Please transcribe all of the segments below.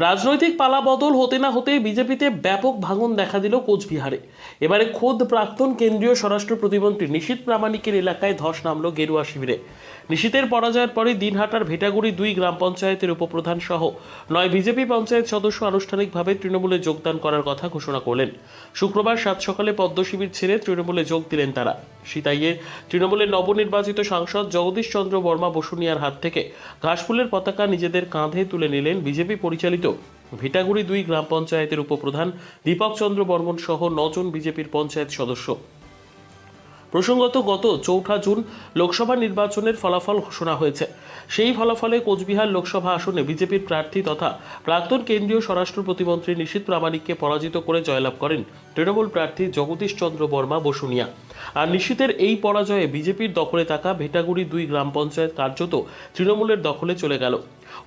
রাজনৈতিক পালাবদল হতে না হতে বিজেপিতে ব্যাপক ভাঙন দেখা দিল কোচবিহারে। এবারে খোদ প্রাক্তন কেন্দ্রীয় স্বরাষ্ট্র প্রতিমন্ত্রী নিশীথ প্রামাণিকের এলাকায় ধস নামল গেরুয়া শিবিরে। নিশীথের পরাজয়ের পরে দিনহাটার ভেটাগুড়ি 2 গ্রাম পঞ্চায়েতের উপপ্রধান সহ 9 বিজেপি পঞ্চায়েত সদস্য আনুষ্ঠানিকভাবে তৃণমূলে যোগদান করার কথা ঘোষণা করলেন। শুক্রবার 7 সকালে পদ্ম শিবির ছেড়ে তৃণমূলে যোগ দিলেন তারা। সিতাইয়ে তৃণমূলের নবনির্বাচিত সাংসদ জগদীশ চন্দ্র বর্মা বসুনিয়ার হাত থেকে ঘাসফুলের পতাকা নিজেদের কাঁধে তুলে নিলেন বিজেপি পরিচালিত ভেটাগুড়ি 2 গ্রাম পঞ্চায়েতের উপপ্রধান দীপক চন্দ্র বর্মন সহ 9 জন বিজেপির পঞ্চায়েত সদস্য। প্রসঙ্গত, গত 4 জুন লোকসভা নির্বাচনের ফলাফল ঘোষণা হয়েছে। সেই ফলাফলে কোচবিহার লোকসভা আসনে বিজেপির প্রার্থী তথা প্রাক্তন কেন্দ্রীয় স্বরাষ্ট্র প্রতিমন্ত্রী নিশীথ প্রামাণিককে পরাজিত করে জয়লাভ করেন তৃণমূল প্রার্থী জগদীশ চন্দ্র বর্মা বসুনিয়া। আর নিশীথের এই পরাজয়ে বিজেপির দখলে থাকা ভেটাগুড়ি 2 গ্রাম পঞ্চায়েত কার্যত তৃণমূলের দখলে চলে গেল।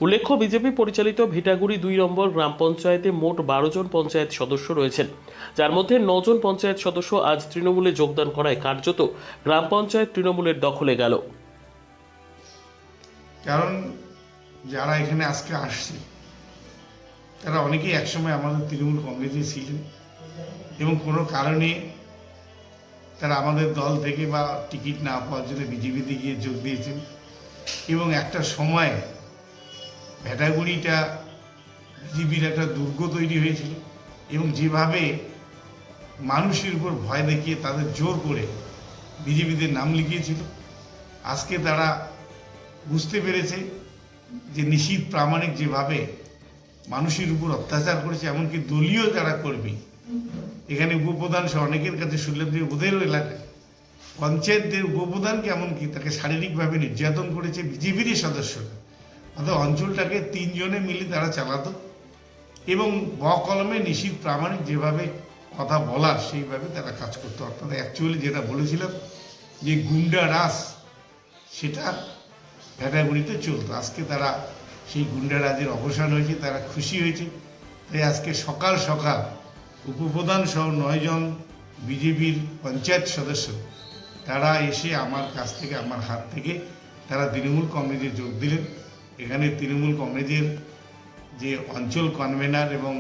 উল্লেখ্য, বিজেপি পরিচালিত ভেটাগুড়ি 2 নম্বর গ্রাম পঞ্চায়েতে মোট 12 জন পঞ্চায়েত সদস্য রয়েছেন, যার মধ্যে 9 জন পঞ্চায়েত সদস্য আজ তৃণমূলে যোগদান করায় কার্যত গ্রাম পঞ্চায়েত তৃণমূলের দখলে গেল। কারণ যারা এখানে আজকে আসছে তারা অনেকেই একসময় আমাদের তৃণমূল কংগ্রেসে ছিলেন এবং কোনো কারণে তারা আমাদের দল থেকে বা টিকিট না পাওয়ার জন্য বিজেপিতে গিয়ে যোগ দিয়েছেন এবং একটা সময় ভেটাগুড়িটা বিজেপির একটা দুর্গ তৈরি হয়েছিল এবং যেভাবে মানুষের উপর ভয় দেখিয়ে তাদের জোর করে বিজেপিতে নাম লিখিয়েছিল, আজকে তারা বুঝতে পেরেছে যে নিশীথ প্রামাণিক যেভাবে মানুষের উপর অত্যাচার করেছে, এমনকি দলীয় যারা কর্মী এখানে উপপ্রধান সহ অনেকের কাছে শুনলাম যে ওদেরও এলাকায় পঞ্চায়েতদের উপপ্রধানকে এমনকি তাকে শারীরিকভাবে নির্যাতন করেছে বিজেপিরই সদস্যরা। অর্থাৎ অঞ্চলটাকে 3 জনে মিলে তারা চালাতো এবং বকলমে নিশীথ প্রামাণিক যেভাবে কথা বলার সেইভাবে তারা কাজ করতো। অর্থাৎ অ্যাকচুয়ালি যেটা বলেছিলাম যে গুন্ডা রাজ, সেটা ভেটাগুড়িতে চলতো। আজকে তারা সেই গুন্ডা রাজের অবসান হয়েছে, তারা খুশি হয়েছে। তাই আজকে সকাল সকাল উপপ্রধান সহ 9 জন বিজেপির পঞ্চায়েত সদস্য তারা এসে আমার কাছ থেকে, আমার হাত থেকে তারা তৃণমূল কংগ্রেসে যোগ দিলেন। এখানে তৃণমূল কংগ্রেসের যে অঞ্চল কনভেনার এবং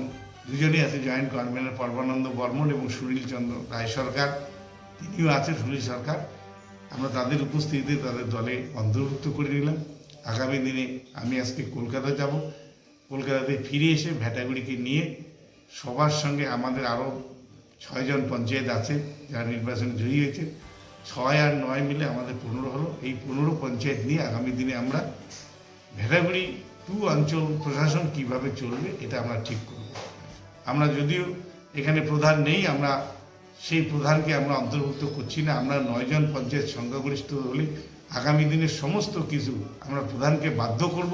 দুজনেই আছে জয়েন্ট কনভেনার পরমানন্দ বর্মন এবং সুনীল চন্দ্র রায় সরকার, তিনিও আছেন সুনীল সরকার। আমরা তাদের উপস্থিতিতে তাদের দলে অন্তর্ভুক্ত করে নিলাম। আগামী দিনে আমি আজকে কলকাতা যাব, কলকাতাতে ফিরে এসে ভেটাগুড়িকে নিয়ে সবার সঙ্গে আমাদের আরও 6 জন পঞ্চায়েত আছে যারা নির্বাচনে জয়ী হয়েছে, 6 আর 9 মিলে আমাদের 15 হলো। এই 15 পঞ্চায়েত নিয়ে আগামী দিনে আমরা ভেটাগুড়ি 2 অঞ্চল প্রশাসন কিভাবে চলবে এটা আমরা ঠিক করব। আমরা যদিও এখানে প্রধান নেই, আমরা সেই প্রধানকে আমরা অন্তর্ভুক্ত করছি না। আমরা 9 জন পঞ্চায়েত সংখ্যাগরিষ্ঠ হলে আগামী দিনের সমস্ত কিছু আমরা প্রধানকে বাধ্য করব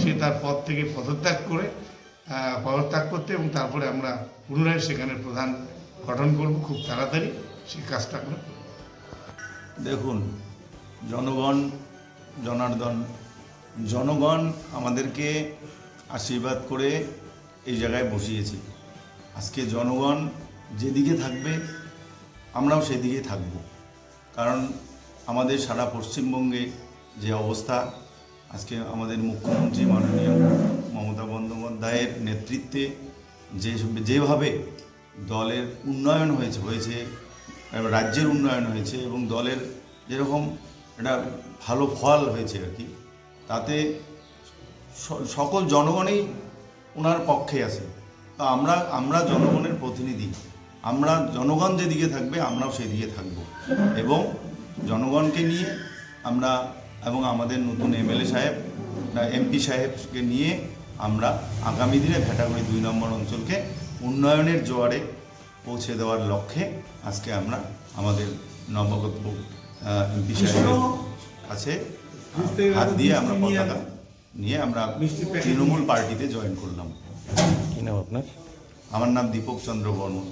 সে তার পদ থেকে পদত্যাগ করতে এবং তারপরে আমরা পুনরায় সেখানে প্রধান গঠন করব। খুব তাড়াতাড়ি সেই কাজটা আমরা করব। দেখুন, জনগণ জনার্দন, জনগণ আমাদেরকে আশীর্বাদ করে এই জায়গায় বসিয়েছে। আজকে জনগণ যেদিকে থাকবে আমরাও সেদিকে থাকব। কারণ আমাদের সারা পশ্চিমবঙ্গে যে অবস্থা, আজকে আমাদের মুখ্যমন্ত্রী মাননীয় মমতা বন্দ্যোপাধ্যায়ের নেতৃত্বে যেভাবে দলের উন্নয়ন হয়েছে, রাজ্যের উন্নয়ন হয়েছে এবং দলের যেরকম একটা ভালো ফল হয়েছে আর কি, তাতে সকল জনগণই ওনার পক্ষে আছে। তো আমরা জনগণের প্রতিনিধি, আমরা জনগণ যেদিকে থাকবে আমরাও সেদিকে থাকব এবং জনগণকে নিয়ে আমরা এবং আমাদের নতুন এমএলএ সাহেব, এমপি সাহেবকে নিয়ে আমরা আগামী দিনে ভেটাগুড়ি 2 নম্বর অঞ্চলকে উন্নয়নের জোয়ারে পৌঁছে দেওয়ার লক্ষ্যে আজকে আমরা আমাদের নবগত এমপি সাহেবের কাছে হাত দিয়ে আমরা পতাকা নিয়ে আমরা তৃণমূল পার্টিতে জয়েন করলাম। কি নাম আপনার? আমার নাম দীপক চন্দ্র বর্মন।